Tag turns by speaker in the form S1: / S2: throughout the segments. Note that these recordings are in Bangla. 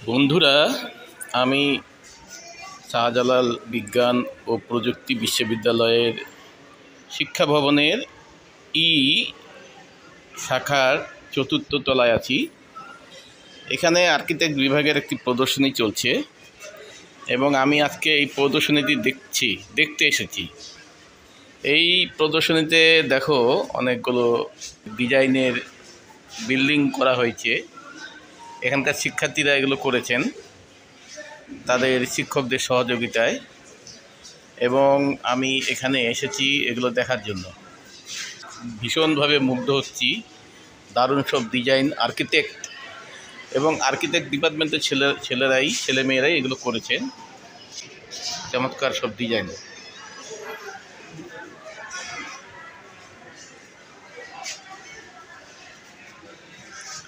S1: বন্ধুরা, আমি শাহজালাল বিজ্ঞান ও প্রযুক্তি বিশ্ববিদ্যালয়ের শিক্ষা ভবনের শাখার চতুর্থ তলায় আছি। এখানে আর্কিটেক্ট বিভাগের একটি প্রদর্শনী চলছে এবং আমি আজকে এই প্রদর্শনীটি দেখতে এসেছি। এই প্রদর্শনীতে দেখো অনেকগুলো ডিজাইনের বিল্ডিং করা হয়েছে। এখানকার শিক্ষার্থীরা এগুলো করেছেন তাদের শিক্ষকদের সহযোগিতায়, এবং আমি এখানে এসেছি এগুলো দেখার জন্য। ভীষণভাবে মুগ্ধ হচ্ছি। দারুণ সব ডিজাইন, আর্কিটেক্ট এবং আর্কিটেক্ট ডিপার্টমেন্টের ছেলেমেয়েরাই এগুলো করেছেন। চমৎকার সব ডিজাইন।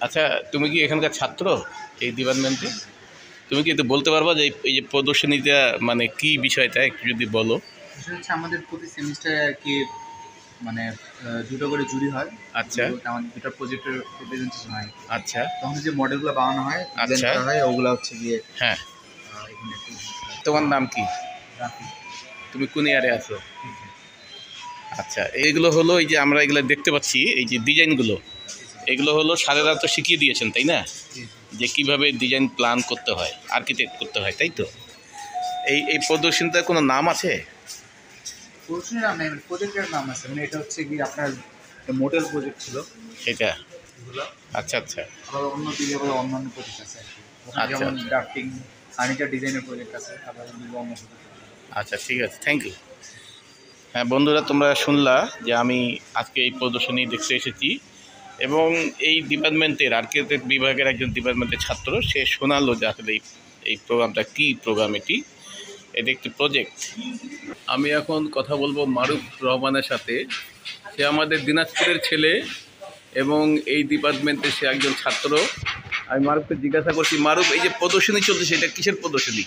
S1: আচ্ছা, তুমি কি এখানকার ছাত্র এই ডিপার্টমেন্টে? তুমি কি একটু বলতে পারবা যে এই যে প্রদর্শনীটা মানে কি বিষয়টা একটু যদি বলো।
S2: আমাদের প্রতি সেমিস্টারে আর কি মানে দুটো করে জুরি হয়।
S1: আচ্ছা,
S2: আমাদের দুটো প্রজেক্টের প্রেজেন্টেশন হয়।
S1: আচ্ছা,
S2: তখন যে মডেলগুলো বানানো হয়,
S1: আচ্ছা
S2: হয় ওগুলো হচ্ছে গিয়ে।
S1: হ্যাঁ,
S2: এখানে
S1: তোমার নাম কি?
S2: রাখি।
S1: তুমি কোন ইয়ারে আছো? আচ্ছা, এইগুলো হলো এই যে আমরা এগুলো দেখতে পাচ্ছি, এই যে ডিজাইনগুলো, এগুলো হলো স্যারেরা তো শিখিয়ে দিয়েছেন, তাই না? যে কীভাবে ডিজাইন প্ল্যান করতে হয়, আর্কিটেক্ট করতে হয়, তাই তো? এই প্রদর্শনীটার কোনো নাম আছে?
S2: প্রদর্শনীর নাম নেই, প্রজেক্টের নাম আছে। মানে এটা হচ্ছে কি আপনার মডেল প্রজেক্ট ছিল
S1: এটা। আচ্ছা আচ্ছা,
S2: আবার অন্য দিকে আবার অন্যান্য প্রজেক্ট আছে। যেমন ড্রাফটিং, ফার্নিচার ডিজাইনের প্রজেক্ট আছে, আবার অন্য প্রজেক্ট।
S1: আচ্ছা, ঠিক আছে, থ্যাংক ইউ। হ্যাঁ বন্ধুরা, তোমরা শুনলা যে আমি আজকে এই প্রদর্শনী দেখতে এসেছি এবং এই ডিপার্টমেন্টের আর্কিটেক্ট বিভাগের একজন ডিপার্টমেন্টের ছাত্র, সে শোনালো যে আসলে এই প্রোগ্রামটা কী প্রোগ্রাম। এটা একটি প্রজেক্ট। আমি এখন কথা বলবো মারুফ রহমানের সাথে। সে আমাদের দিনাজপুরের ছেলে এবং এই ডিপার্টমেন্টের সে একজন ছাত্র। আমি মারুফকে জিজ্ঞাসা করছি, মারুফ, এই যে প্রদর্শনী চলছে সেটা কিসের প্রদর্শনী?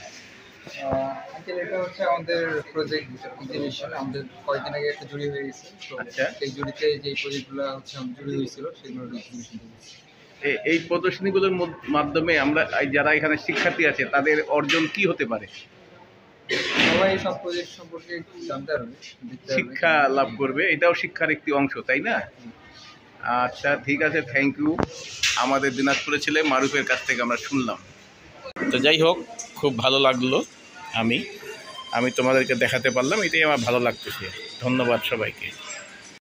S2: এটা হচ্ছে আমাদের প্রজেক্ট এক্সিবিশন। আমাদের কয়েকদিন আগে একটা জুরি হয়ে গেছে।
S1: আচ্ছা,
S2: সেই জুরিতে যে প্রজেক্টগুলো হচ্ছে জুরি হয়েছিল সেগুলোর এক্সিবিশন।
S1: এই প্রদর্শনীগুলোর মাধ্যমে আমরা যারা এখানে শিক্ষার্থী আছে তাদের অর্জন কি হতে পারে?
S2: সবাই সব প্রজেক্ট সম্পর্কে জানতে পারবে,
S1: শিক্ষা লাভ করবে। এটাও শিক্ষার একটি অংশ, তাই না? আচ্ছা, ঠিক আছে, থ্যাংক ইউ। আমাদের দিনাজপুরের ছেলে মারুফের কাছ থেকে আমরা শুনলাম। তো যাই হোক, খুব ভালো লাগলো। আমি তোমাদেরকে দেখাতে পারলাম, এটাই আমার ভালো লাগতেছে। ধন্যবাদ সবাইকে।